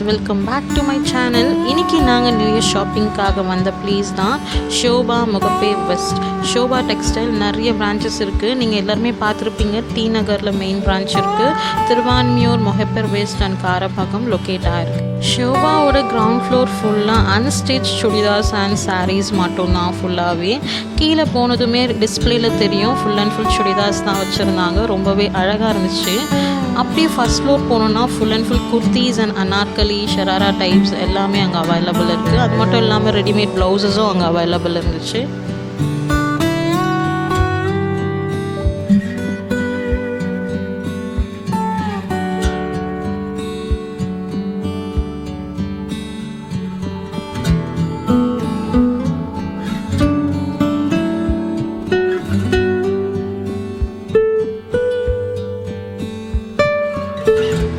Welcome back to my channel. இன்றைக்கி நாங்கள் new year ஷாப்பிங்காக வந்த ப்ளேஸ் தான் ஷோபா முகப்பே வெஸ்ட். ஷோபா டெக்ஸ்டைல் நிறைய பிரான்ச்சஸ் இருக்குது. நீங்கள் எல்லாருமே பார்த்துருப்பீங்க. டி நகரில் மெயின் பிரான்ச் இருக்குது. Thiruvanmiyur Mogappair west and Karapakkam locate ஆகிருக்கு. ஷோபாவோட கிரவுண்ட் ஃப்ளோர் ஃபுல்லாக அன்ஸ்டிச் சுடிதார்ஸ் அண்ட் சாரீஸ் மட்டும்தான். ஃபுல்லாகவே கீழே போனதுமே டிஸ்பிளேயில் தெரியும் ஃபுல் அண்ட் ஃபுல் சுடிதார்ஸ் தான் வச்சுருந்தாங்க. ரொம்பவே அழகாக இருந்துச்சு. அப்படியே ஃபஸ்ட் ஃப்ளோர் போனோன்னா full and full kurtis and Anarkali sharara types எல்லாமே அங்கே அவைலபிள் இருக்குது. அது மட்டும் இல்லாமல் ரெடிமேட் ப்ளவுஸஸும் அங்கே அவைலபிள் இருந்துச்சு.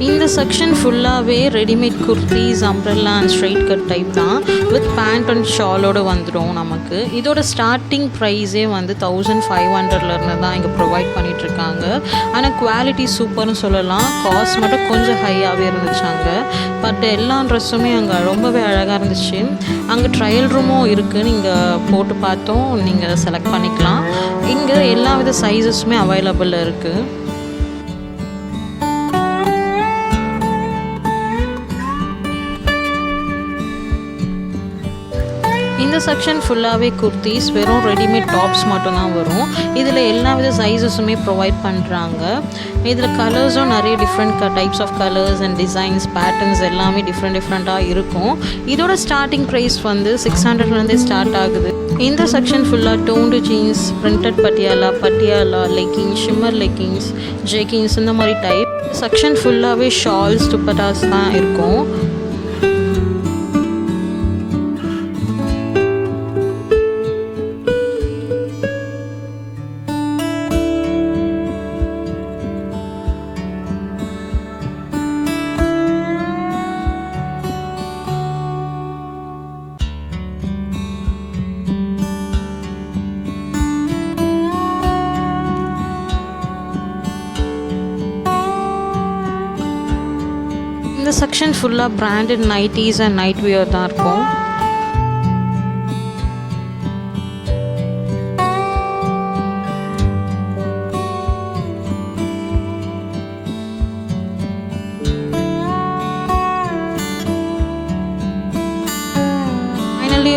இந்த செக்ஷன் ஃபுல்லாகவே readymade kurtis, umbrella and straight cut type தான். வித் பேண்ட் அண்ட் ஷாலோடு வந்துடும் நமக்கு. இதோட ஸ்டார்டிங் ப்ரைஸே வந்து 1500 தான் இங்கே ப்ரொவைட் பண்ணிகிட்ருக்காங்க. ஆனால் குவாலிட்டி சூப்பர்னு சொல்லலாம். காஸ்ட் மட்டும் கொஞ்சம் ஹையாகவே இருந்துச்சாங்க. பட் எல்லா ட்ரெஸ்ஸுமே அங்கே ரொம்பவே அழகாக இருந்துச்சு. அங்கே ட்ரையல் ரூமும் இருக்குது. நீங்கள் போட்டு பார்த்தோம் நீங்கள் செலக்ட் பண்ணிக்கலாம். இங்கே எல்லா வித சைஸஸுமே அவைலபிள் இருக்குது. இந்த செக்ஷன் ஃபுல்லாகவே குர்த்திஸ், வெறும் ரெடிமேட் டாப்ஸ் மட்டும்தான் வரும். இதில் எல்லா வித சைஸஸுமே ப்ரொவைட் பண்ணுறாங்க. இதில் கலர்ஸும் நிறைய different types of colours and designs, patterns எல்லாமே டிஃப்ரெண்ட்டாக இருக்கும். இதோட ஸ்டார்டிங் ப்ரைஸ் வந்து 600 ஸ்டார்ட் ஆகுது. இந்த செக்ஷன் ஃபுல்லாக toned jeans, printed Patiala leggings, shimmer leggings, ஜெக்கிங்ஸ் இந்த மாதிரி டைப். செக்ஷன் ஃபுல்லாகவே ஷால்ஸ், துப்பட்டாஸ் தான் இருக்கும். இந்த செக்ஷன் ஃபுல்லாக branded nighties and night wear தான் இருக்கும்.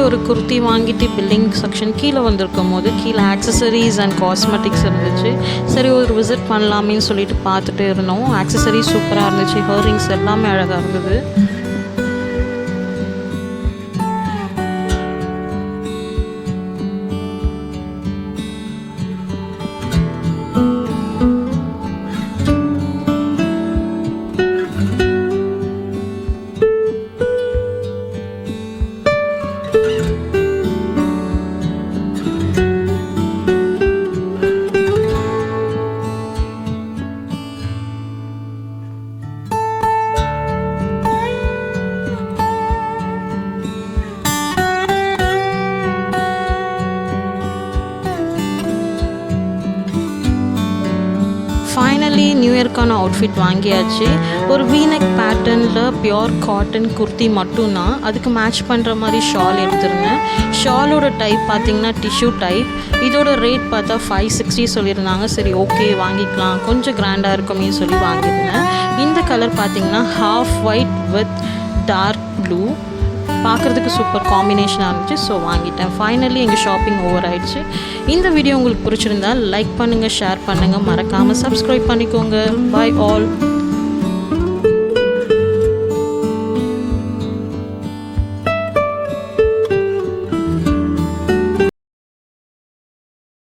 ஒரு குர்த்தி வாங்கிட்டு பில்லிங் செக்ஷன் கீழே வந்திருக்கும் போது கீழே ஆக்சசரிஸ் அண்ட் காஸ்மெட்டிக்ஸ் இருந்துச்சு. சரி ஒரு விசிட் பண்ணலாமேன்னு சொல்லிட்டு பார்த்துட்டு இருந்தோம். ஆக்சசரிஸ் சூப்பராக இருந்துச்சு. ஹேரிங்ஸ் எல்லாமே அழகாக இருந்தது. ஃபைனலி நியூ இயர்க்கான அவுட்ஃபிட் வாங்கியாச்சு. ஒரு வீநெக் பேட்டர்னில் பியோர் காட்டன் குர்த்தி மட்டும்தான். அதுக்கு மேட்ச் பண்ணுற மாதிரி ஷால் எடுத்திருந்தேன். ஷாலோட டைப் பார்த்திங்கன்னா டிஷ்யூ டைப். இதோட ரேட் பார்த்தா 560 சொல்லியிருந்தாங்க. சரி ஓகே வாங்கிக்கலாம், கொஞ்சம் கிராண்டாக இருக்குமே சொல்லி வாங்கியிருந்தேன். இந்த கலர் பார்த்திங்கன்னா half white with dark blue. பார்க்குறதுக்கு சூப்பர் காம்பினேஷனாக இருந்துச்சு. ஸோ வாங்கிட்டேன். ஃபைனலி எங்கள் ஷாப்பிங் ஓவர் ஆயிடுச்சு. இந்த வீடியோ உங்களுக்கு பிடிச்சிருந்தால் லைக் பண்ணுங்கள், ஷேர் பண்ணுங்கள், மறக்காமல் சப்ஸ்கிரைப் பண்ணிக்கோங்க. Bye all.